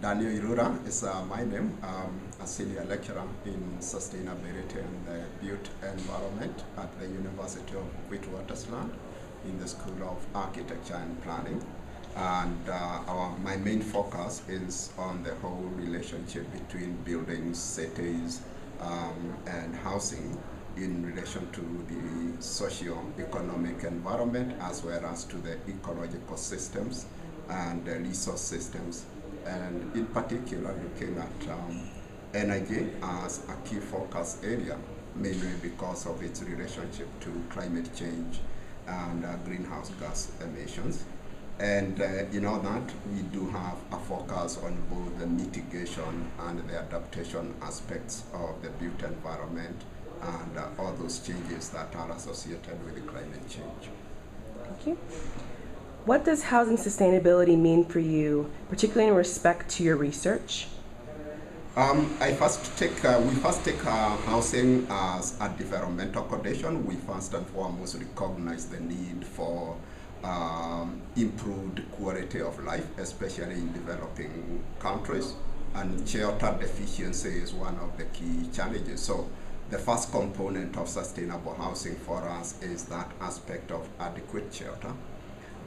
Daniel Irurah is my name. A senior lecturer in sustainability and built environment at the University of WITWATERSRAND in the School of Architecture and Planning. And my main focus is on the whole relationship between buildings, cities, and housing in relation to the socio-economic environment as well as to the ecological systems and the resource systems, and in particular looking at energy as a key focus area, mainly because of its relationship to climate change and greenhouse gas emissions. And in all that, we do have a focus on both the mitigation and the adaptation aspects of the built environment and all those changes that are associated with the climate change. Thank you. What does housing sustainability mean for you, particularly in respect to your research? We first take housing as a developmental condition. We first and foremost recognize the need for improved quality of life, especially in developing countries, and shelter deficiency is one of the key challenges. So the first component of sustainable housing for us is that aspect of adequate shelter.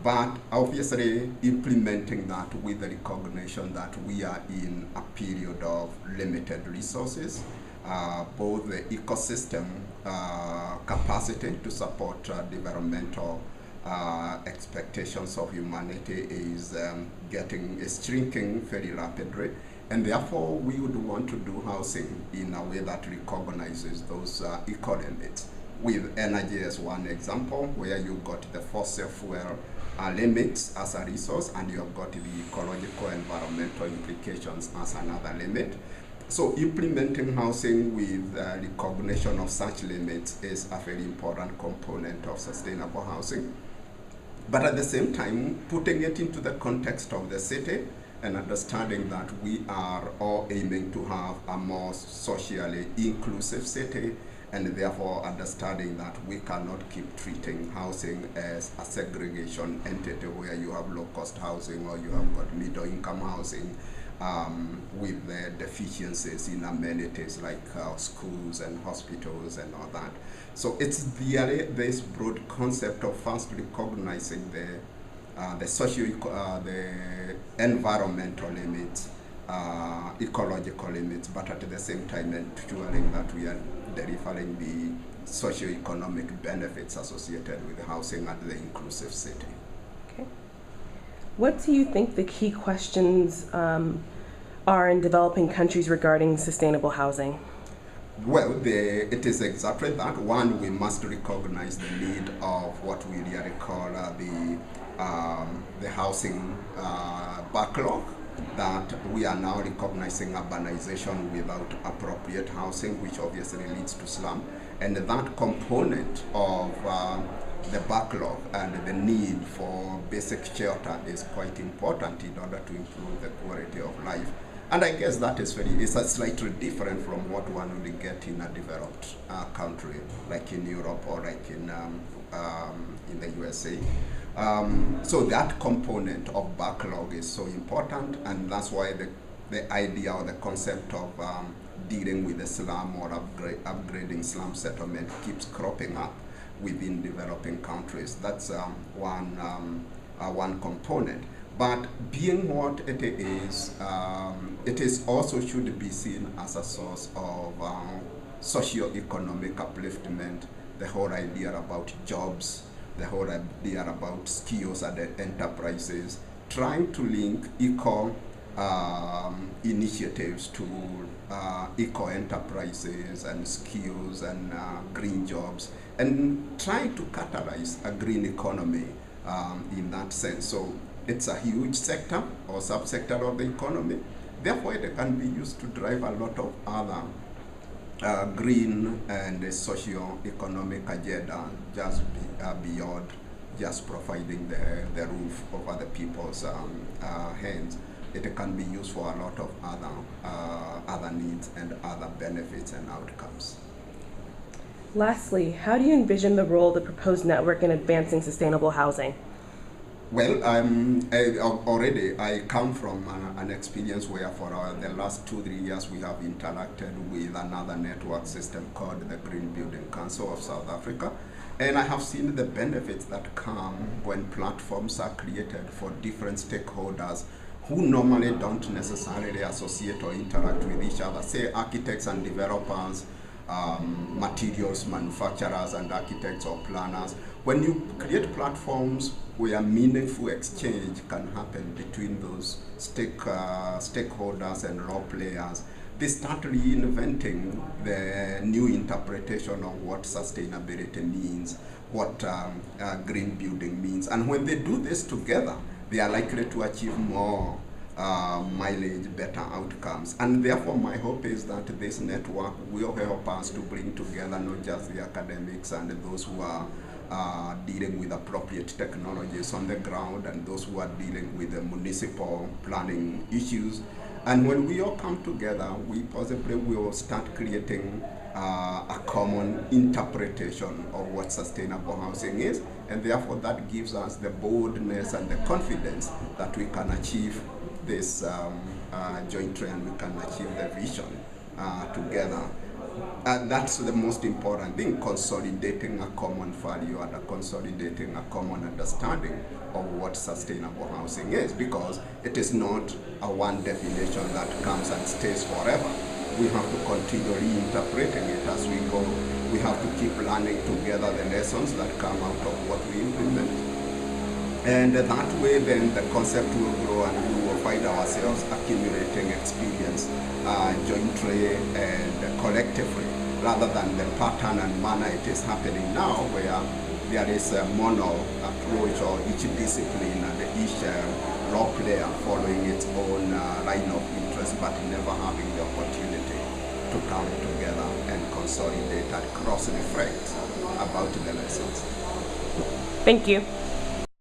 But obviously implementing that with the recognition that we are in a period of limited resources, both the ecosystem capacity to support developmental expectations of humanity is shrinking very rapidly, and therefore we would want to do housing in a way that recognizes those eco limits, with energy as one example, where you've got the fossil fuel limits as a resource, and you have got the ecological environmental implications as another limit. So implementing housing with recognition of such limits is a very important component of sustainable housing. But at the same time, putting it into the context of the city and understanding that we are all aiming to have a more socially inclusive city, and therefore understanding that we cannot keep treating housing as a segregation entity where you have low-cost housing or you have got middle-income housing with the deficiencies in amenities like schools and hospitals and all that. So it's this broad concept of first recognizing the environmental limits, ecological limits, but at the same time ensuring that we are delivering the socio-economic benefits associated with housing and the inclusive city. Okay. What do you think the key questions are in developing countries regarding sustainable housing? Well, it is exactly that. One, we must recognize the need of what we really call the housing backlog, that we are now recognizing urbanization without appropriate housing, which obviously leads to slum. And that component of the backlog and the need for basic shelter is quite important in order to improve the quality of life. And I guess that is slightly different from what one would get in a developed country, like in Europe or like in the USA. So that component of backlog is so important, and that's why the idea or the concept of dealing with the slum or upgrading slum settlement keeps cropping up within developing countries. That's one component. But being what it is also should be seen as a source of socio-economic upliftment, the whole idea about jobs, the whole idea about skills and enterprises, trying to link eco initiatives to eco enterprises and skills and green jobs, and trying to catalyze a green economy in that sense. So it's a huge sector or subsector of the economy. Therefore, it can be used to drive a lot of other green and socio-economic agenda, just beyond just providing the roof over the people's hands. It can be used for a lot of other needs and other benefits and outcomes. Lastly, how do you envision the role of the proposed network in advancing sustainable housing? Well, already I come from an experience where for the last 2-3 years we have interacted with another network system called the Green Building Council of South Africa. And I have seen the benefits that come when platforms are created for different stakeholders who normally don't necessarily associate or interact with each other, say architects and developers, materials manufacturers and architects or planners. When you create platforms where meaningful exchange can happen between those stakeholders and role players, they start reinventing the new interpretation of what sustainability means, what green building means. And when they do this together, they are likely to achieve more mileage, better outcomes. And therefore, my hope is that this network will help us to bring together not just the academics and those who are dealing with appropriate technologies on the ground and those who are dealing with the municipal planning issues. And when we all come together, we possibly will start creating a common interpretation of what sustainable housing is, and therefore that gives us the boldness and the confidence that we can achieve this joint trend, we can achieve the vision together. And that's the most important thing, consolidating a common value and consolidating a common understanding of what sustainable housing is, because it is not a one definition that comes and stays forever. We have to continue reinterpreting it as we go. We have to keep learning together the lessons that come out of what we implement. And that way then the concept will grow and we will find ourselves accumulating experience jointly and collectively, rather than the pattern and manner it is happening now, where there is a mono approach or each discipline and each role player following its own line of interest, but never having the opportunity to come together and consolidate and cross-reflect about the lessons. Thank you.